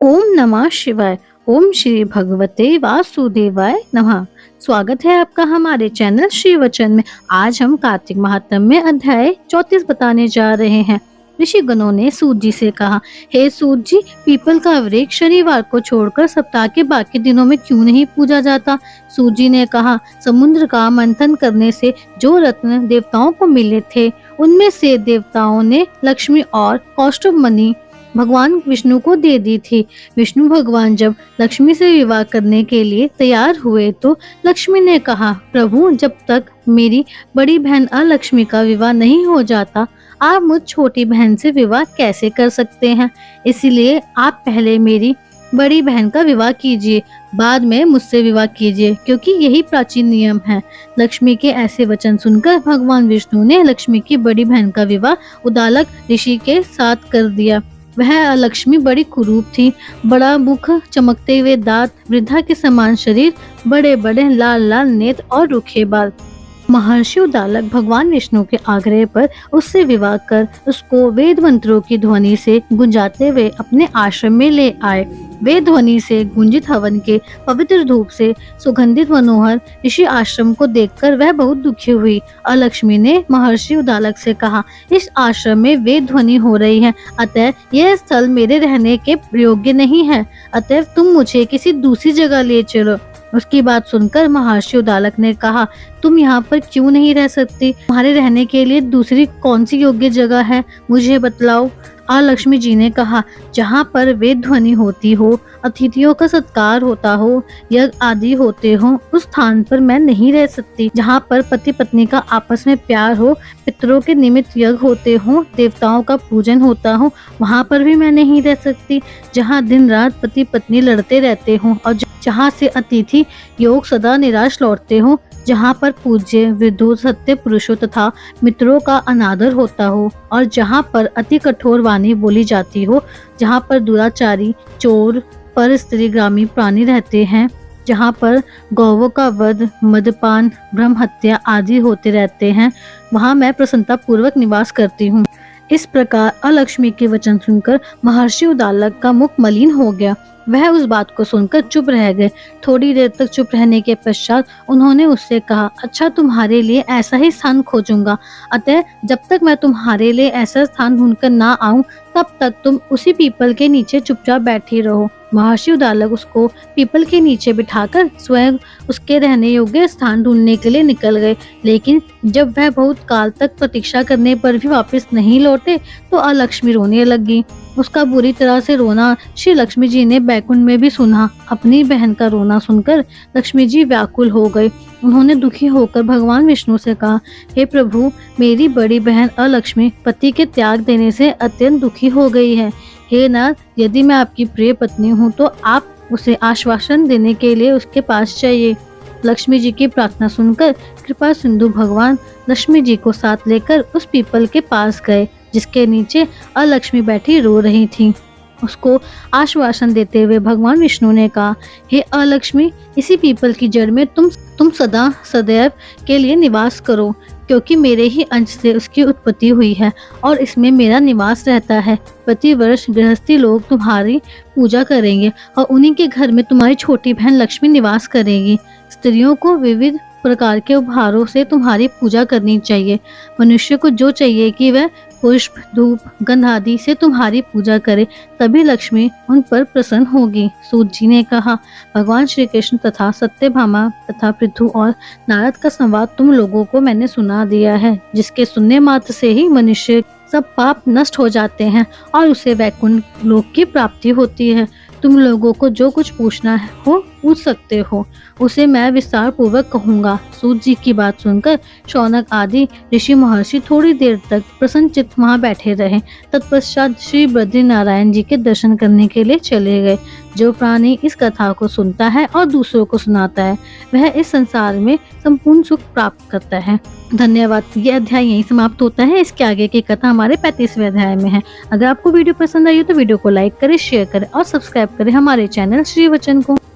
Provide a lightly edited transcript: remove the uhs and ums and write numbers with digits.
ओम नमः शिवाय। ओम श्री भगवते वासुदेवाय नमः। स्वागत है आपका हमारे चैनल श्री वचन में। आज हम कार्तिक महात्म्य में अध्याय 34 बताने जा रहे हैं। ऋषि गणों ने सूत जी से कहा, हे सूत जी, पीपल का वृक्ष शनिवार को छोड़कर सप्ताह के बाकी दिनों में क्यों नहीं पूजा जाता? सूत जी ने कहा, समुद्र का मंथन करने से जो रत्न देवताओं को मिले थे, उनमें से देवताओं ने लक्ष्मी और कौस्तुभ मणि भगवान विष्णु को दे दी थी। विष्णु भगवान जब लक्ष्मी से विवाह करने के लिए तैयार हुए तो लक्ष्मी ने कहा, प्रभु, जब तक मेरी बड़ी बहन अलक्ष्मी का विवाह नहीं हो जाता, आप मुझ छोटी बहन से विवाह कैसे कर सकते हैं? इसलिए आप पहले मेरी बड़ी बहन का विवाह कीजिए, बाद में मुझसे विवाह कीजिए, क्योंकि यही प्राचीन नियम है। लक्ष्मी के ऐसे वचन सुनकर भगवान विष्णु ने लक्ष्मी की बड़ी बहन का विवाह उदालक ऋषि के साथ कर दिया। वह लक्ष्मी बड़ी कुरूप थी, बड़ा मुख, चमकते हुए दांत, वृद्धा के समान शरीर, बड़े बड़े लाल लाल नेत्र और रूखे बाल। महर्षि उदालक भगवान विष्णु के आग्रह पर उससे विवाह कर उसको वेद मंत्रों की ध्वनि से गुंजाते हुए अपने आश्रम में ले आए। वेद ध्वनि से गुंजित हवन के पवित्र धूप से सुगंधित मनोहर ऋषि आश्रम को देखकर वह बहुत दुखी हुई। अलक्ष्मी ने महर्षि उदालक से कहा, इस आश्रम में वेद ध्वनि हो रही है, अतः यह स्थल मेरे रहने के योग्य नहीं है, अतः तुम मुझे किसी दूसरी जगह ले चलो। उसकी बात सुनकर महर्षि उदालक ने कहा, तुम यहाँ पर क्यों नहीं रह सकती? तुम्हारे रहने के लिए दूसरी कौन सी योग्य जगह है, मुझे बतलाओ। लक्ष्मी जी ने कहा, जहाँ पर वेद ध्वनि होती हो, अतिथियों का सत्कार होता हो, यज्ञ आदि होते हो, उस स्थान पर मैं नहीं रह सकती। जहाँ पर पति पत्नी का आपस में प्यार हो, पितरों के निमित्त यज्ञ होते हो, देवताओं का पूजन होता हो, वहाँ पर भी मैं नहीं रह सकती। जहाँ दिन रात पति पत्नी लड़ते रहते हो और जहाँ से अतिथि योग सदा निराश लौटते हो, जहाँ पर पूज्य विदुर सत्य पुरुषों तथा मित्रों का अनादर होता हो और जहाँ पर अति कठोर वाणी बोली जाती हो, जहाँ पर दुराचारी, चोर, पर स्त्री ग्रामी प्राणी रहते हैं, जहाँ पर गौवों का वध, मदपान, ब्रह्म हत्या आदि होते रहते हैं, वहाँ मैं प्रसन्नता पूर्वक निवास करती हूँ। इस प्रकार अलक्ष्मी के वचन सुनकर महर्षि उदालक का मुख मलिन हो गया। वह उस बात को सुनकर चुप रह गए। थोड़ी देर तक चुप रहने के पश्चात उन्होंने उससे कहा, अच्छा, तुम्हारे लिए ऐसा ही स्थान खोजूंगा, अतः जब तक मैं तुम्हारे लिए ऐसा स्थान ढूंढकर ना आऊं, तब तक तुम उसी पीपल के नीचे चुपचाप बैठी रहो। महर्षि उदालक उसको पीपल के नीचे बिठाकर स्वयं उसके रहने योग्य स्थान ढूंढने के लिए निकल गए। लेकिन जब वह बहुत काल तक प्रतीक्षा करने पर भी वापस नहीं लौटे तो अलक्ष्मी रोने लगी। उसका बुरी तरह से रोना श्री लक्ष्मी जी ने बैकुंठ में भी सुना। अपनी बहन का रोना सुनकर लक्ष्मी जी व्याकुल हो गए। उन्होंने दुखी होकर भगवान विष्णु से कहा, हे प्रभु, मेरी बड़ी बहन अलक्ष्मी पति के त्याग देने से अत्यंत दुखी हो गई है। हे नाथ, यदि मैं आपकी प्रिय पत्नी हूँ तो आप उसे आश्वासन देने के लिए उसके पास चाहिए। लक्ष्मी जी की प्रार्थना सुनकर कृपा सिंधु भगवान लक्ष्मी जी को साथ लेकर उस पीपल के पास गए, जिसके नीचे अलक्ष्मी बैठी रो रही थी। उसको आश्वासन देते हुए भगवान विष्णु ने कहा, हे अलक्ष्मी, इसी पीपल की जड़ में तुम सदा सदैव के लिए निवास करो, क्योंकि मेरे ही अंश से उसकी उत्पत्ति हुई है और इसमें मेरा निवास रहता है। प्रति वर्ष गृहस्थी लोग तुम्हारी पूजा करेंगे और उन्हीं के घर में तुम्हारी छोटी बहन लक्ष्मी निवास करेगी। स्त्रियों को विविध प्रकार के उपहारों से तुम्हारी पूजा करनी चाहिए। मनुष्य को जो चाहिए कि वह पुष्प, धूप, गंध आदि से तुम्हारी पूजा करे, तभी लक्ष्मी उन पर प्रसन्न होगी। सूत जी ने कहा, भगवान श्री कृष्ण तथा सत्यभामा तथा पृथु और नारद का संवाद तुम लोगों को मैंने सुना दिया है, जिसके सुनने मात्र से ही मनुष्य सब पाप नष्ट हो जाते हैं और उसे वैकुंठ लोक की प्राप्ति होती है। तुम लोगों को जो कुछ पूछना हो पूछ सकते हो, उसे मैं विस्तार पूर्वक कहूँगा। सूत जी की बात सुनकर शौनक आदि ऋषि महर्षि थोड़ी देर तक प्रसन्नचित्त वहाँ बैठे रहे। तत्पश्चात श्री बद्रीनारायण जी के दर्शन करने के लिए चले गए। जो प्राणी इस कथा को सुनता है और दूसरों को सुनाता है, वह इस संसार में संपूर्ण सुख प्राप्त करता है। धन्यवाद। ये अध्याय यहीं समाप्त होता है। इसके आगे की कथा हमारे 35वें अध्याय में है। अगर आपको वीडियो पसंद आई हो तो वीडियो को लाइक करें, शेयर करें और सब्सक्राइब करें हमारे चैनल श्री वचन को।